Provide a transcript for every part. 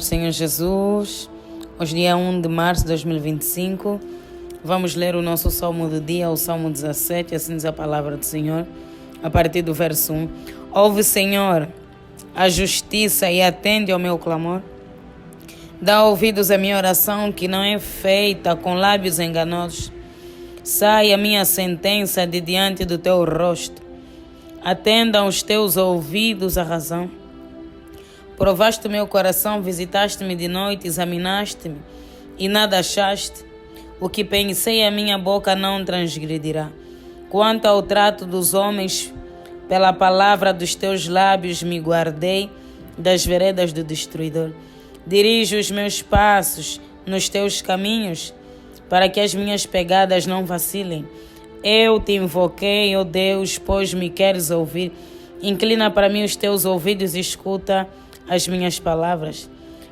Senhor Jesus, hoje dia 1 de março de 2025, vamos ler o nosso Salmo do dia, o Salmo 17, assim diz a palavra do Senhor, a partir do verso 1. Ouve, Senhor, a justiça e atende ao meu clamor. Dá ouvidos à minha oração, que não é feita com lábios enganosos. Sai a minha sentença de diante do teu rosto. Atendam os teus ouvidos à razão. Provaste o meu coração, visitaste-me de noite, examinaste-me e nada achaste. O que pensei a minha boca não transgredirá. Quanto ao trato dos homens, pela palavra dos teus lábios me guardei das veredas do destruidor. Dirige os meus passos nos teus caminhos, para que as minhas pegadas não vacilem. Eu te invoquei, ó Deus, pois me queres ouvir. Inclina para mim os teus ouvidos e escuta as minhas palavras.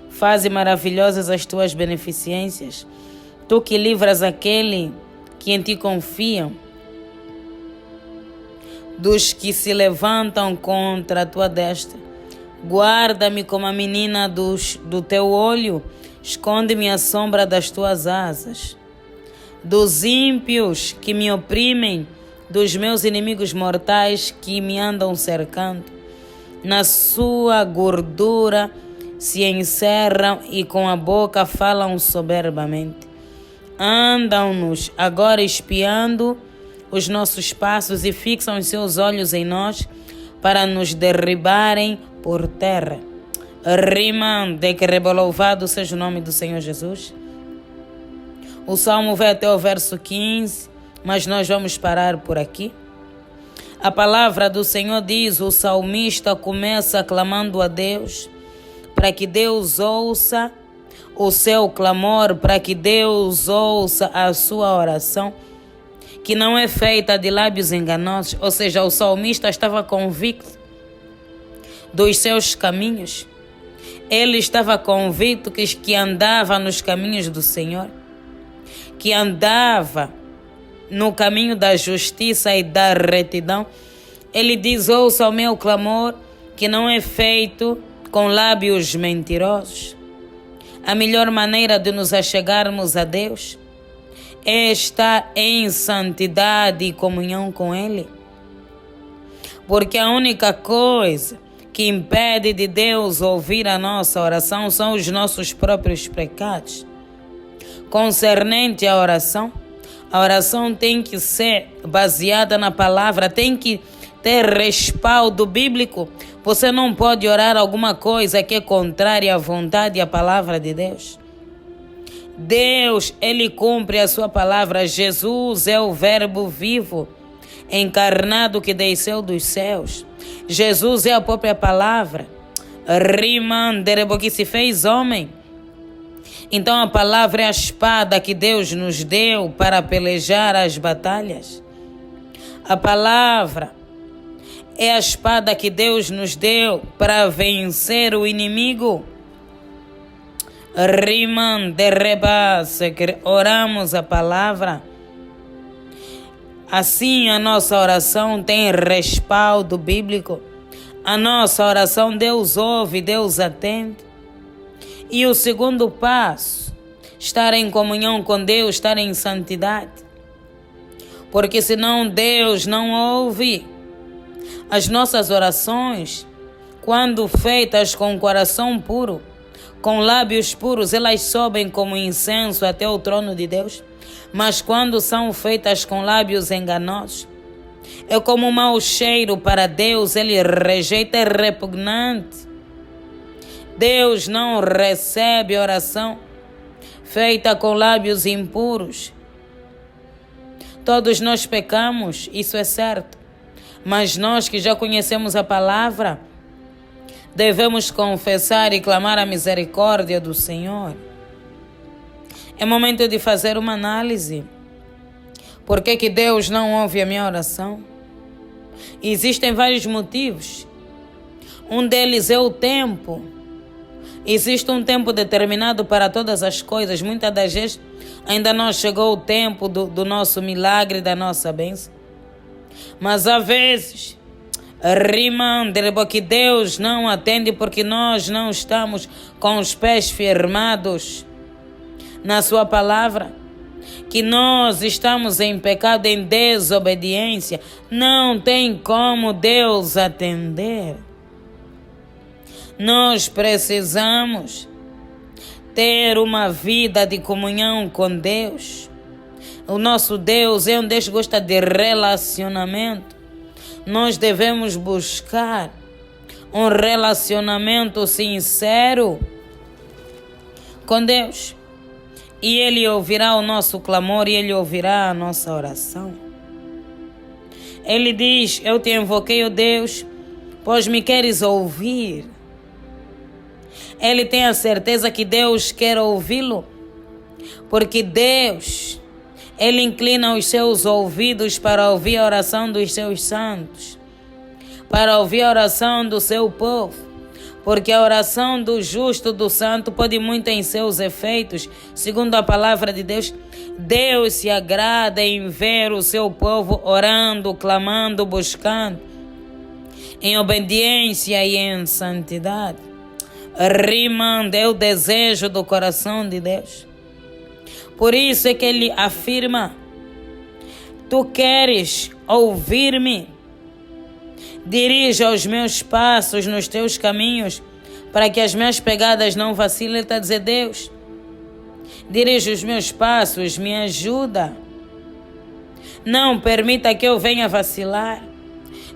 Faze maravilhosas as tuas beneficências. Tu que livras aquele que em ti confiam, dos que se levantam contra a tua destra. Guarda-me como a menina do teu olho, esconde-me à sombra das tuas asas. Dos ímpios que me oprimem, dos meus inimigos mortais que me andam cercando. Na sua gordura se encerram e com a boca falam soberbamente. Andam-nos agora espiando os nossos passos e fixam os seus olhos em nós para nos derribarem por terra. Rimam de que louvado seja o nome do Senhor Jesus. O Salmo vai até o verso 15, mas nós vamos parar por aqui. A palavra do Senhor diz, o salmista começa clamando a Deus, para que Deus ouça o seu clamor, para que Deus ouça a sua oração, que não é feita de lábios enganosos. Ou seja, o salmista estava convicto dos seus caminhos. Ele estava convicto que andava nos caminhos do Senhor, que andava no caminho da justiça e da retidão. Ele diz, ouça o meu clamor, que não é feito com lábios mentirosos. A melhor maneira de nos achegarmos a Deus é estar em santidade e comunhão com Ele. Porque a única coisa que impede de Deus ouvir a nossa oração são os nossos próprios pecados. Concernente à oração, a oração tem que ser baseada na palavra, tem que ter respaldo bíblico. Você não pode orar alguma coisa que é contrária à vontade e à palavra de Deus. Deus, Ele cumpre a sua palavra. Jesus é o verbo vivo, encarnado que desceu dos céus. Jesus é a própria palavra. Rimanderebo, que se fez homem. Então a palavra é a espada que Deus nos deu para pelejar as batalhas. A palavra é a espada que Deus nos deu para vencer o inimigo. Oramos a palavra. Assim a nossa oração tem respaldo bíblico. A nossa oração Deus ouve, Deus atende. E o segundo passo, estar em comunhão com Deus, estar em santidade. Porque senão Deus não ouve as nossas orações. Quando feitas com coração puro, com lábios puros, elas sobem como incenso até o trono de Deus. Mas quando são feitas com lábios enganosos, é como um mau cheiro para Deus. Ele rejeita, é repugnante. Deus não recebe oração feita com lábios impuros. Todos nós pecamos, isso é certo. Mas nós que já conhecemos a palavra, devemos confessar e clamar a misericórdia do Senhor. É momento de fazer uma análise. Por que Deus não ouve a minha oração? Existem vários motivos. Um deles é o tempo. Existe um tempo determinado para todas as coisas. Muitas das vezes ainda não chegou o tempo do nosso milagre, da nossa bênção. Mas às vezes Rimando, que Deus não atende porque nós não estamos com os pés firmados na sua palavra, que nós estamos em pecado, em desobediência. Não tem como Deus atender. Nós precisamos ter uma vida de comunhão com Deus. O nosso Deus é um Deus que gosta de relacionamento. Nós devemos buscar um relacionamento sincero com Deus. E Ele ouvirá o nosso clamor e Ele ouvirá a nossa oração. Ele diz: eu te invoquei, ó Deus, pois me queres ouvir. Ele tem a certeza que Deus quer ouvi-lo, porque Deus, Ele inclina os seus ouvidos para ouvir a oração dos seus santos, para ouvir a oração do seu povo, porque a oração do justo, do santo, pode muito em seus efeitos. Segundo a palavra de Deus, Deus se agrada em ver o seu povo orando, clamando, buscando, em obediência e em santidade. Rimando é o desejo do coração de Deus. Por isso é que Ele afirma: tu queres ouvir-me? Dirija os meus passos nos teus caminhos, para que as minhas pegadas não vacilem. Ele está a dizer: Deus, dirija os meus passos, me ajuda. Não permita que eu venha vacilar.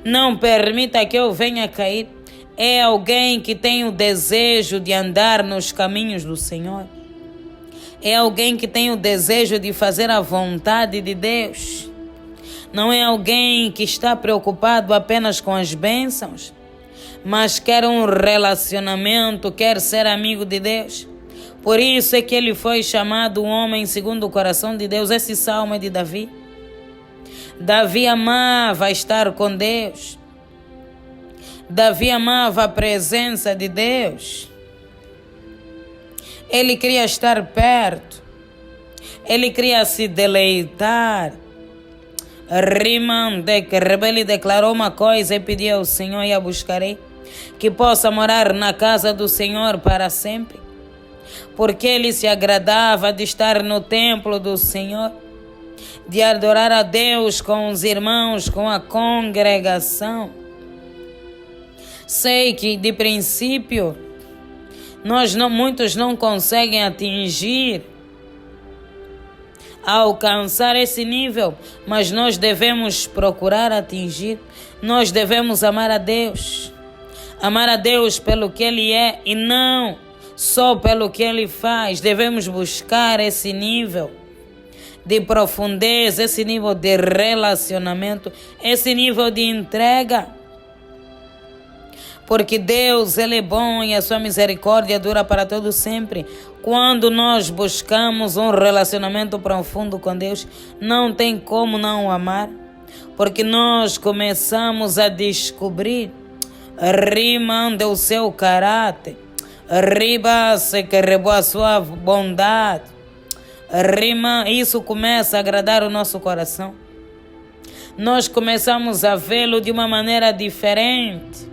Não permita que eu venha cair. É alguém que tem o desejo de andar nos caminhos do Senhor. É alguém que tem o desejo de fazer a vontade de Deus. Não é alguém que está preocupado apenas com as bênçãos, mas quer um relacionamento, quer ser amigo de Deus. Por isso é que ele foi chamado um homem segundo o coração de Deus. Esse salmo é de Davi. Davi amava estar com Deus. Davi amava a presença de Deus. Ele queria estar perto. Ele queria se deleitar. Rimando, que rebelde declarou uma coisa e pediu ao Senhor: e a buscarei, que possa morar na casa do Senhor para sempre. Porque ele se agradava de estar no templo do Senhor, de adorar a Deus com os irmãos, com a congregação. Sei que de princípio muitos não conseguem alcançar esse nível, mas nós devemos procurar atingir. Nós devemos amar a Deus pelo que Ele é e não só pelo que Ele faz. Devemos buscar esse nível de profundeza, esse nível de relacionamento, esse nível de entrega. Porque Deus, Ele é bom e a sua misericórdia dura para todo sempre. Quando nós buscamos um relacionamento profundo com Deus, não tem como não amar, porque nós começamos a descobrir rimando o seu caráter, riba-se que reboa a sua bondade, isso começa a agradar o nosso coração. Nós começamos a vê-lo de uma maneira diferente.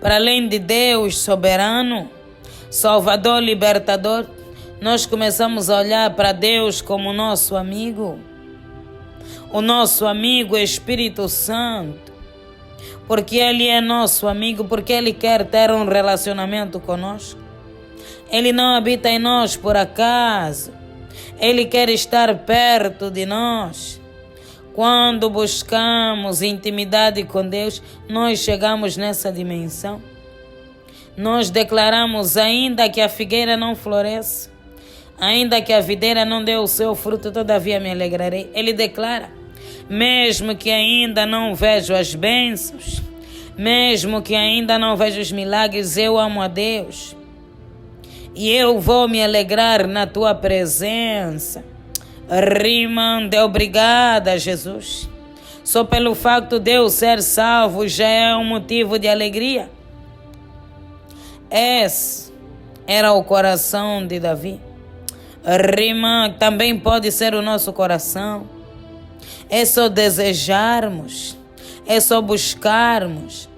Para além de Deus soberano, Salvador, libertador, nós começamos a olhar para Deus como nosso amigo. O nosso amigo Espírito Santo. Porque Ele é nosso amigo, porque Ele quer ter um relacionamento conosco. Ele não habita em nós por acaso. Ele quer estar perto de nós. Quando buscamos intimidade com Deus, nós chegamos nessa dimensão. Nós declaramos: ainda que a figueira não floresça, ainda que a videira não dê o seu fruto, todavia me alegrarei. Ele declara: mesmo que ainda não vejo as bênçãos, mesmo que ainda não vejo os milagres, eu amo a Deus. E eu vou me alegrar na tua presença. Rimando, obrigada, Jesus. Só pelo facto de eu ser salvo já é um motivo de alegria. Esse era o coração de Davi. Rima também pode ser o nosso coração. É só desejarmos. É só buscarmos.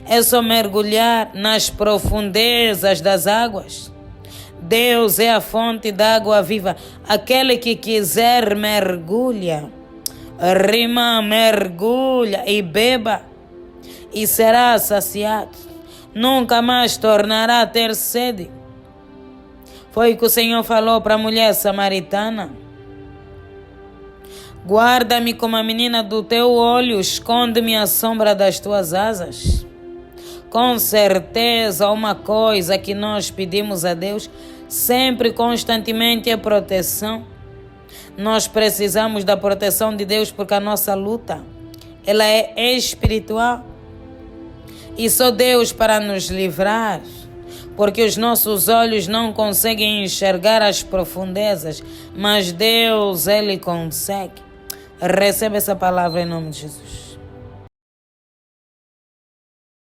É só mergulhar nas profundezas das águas. Deus é a fonte da água viva. Aquele que quiser mergulha. Rima, mergulha e beba e será saciado. Nunca mais tornará a ter sede. Foi o que o Senhor falou para a mulher samaritana. Guarda-me como a menina do teu olho, esconde-me à sombra das tuas asas. Com certeza, uma coisa que nós pedimos a Deus sempre, constantemente, é proteção. Nós precisamos da proteção de Deus porque a nossa luta, ela é espiritual. E só Deus para nos livrar, porque os nossos olhos não conseguem enxergar as profundezas, mas Deus, Ele consegue. Receba essa palavra em nome de Jesus.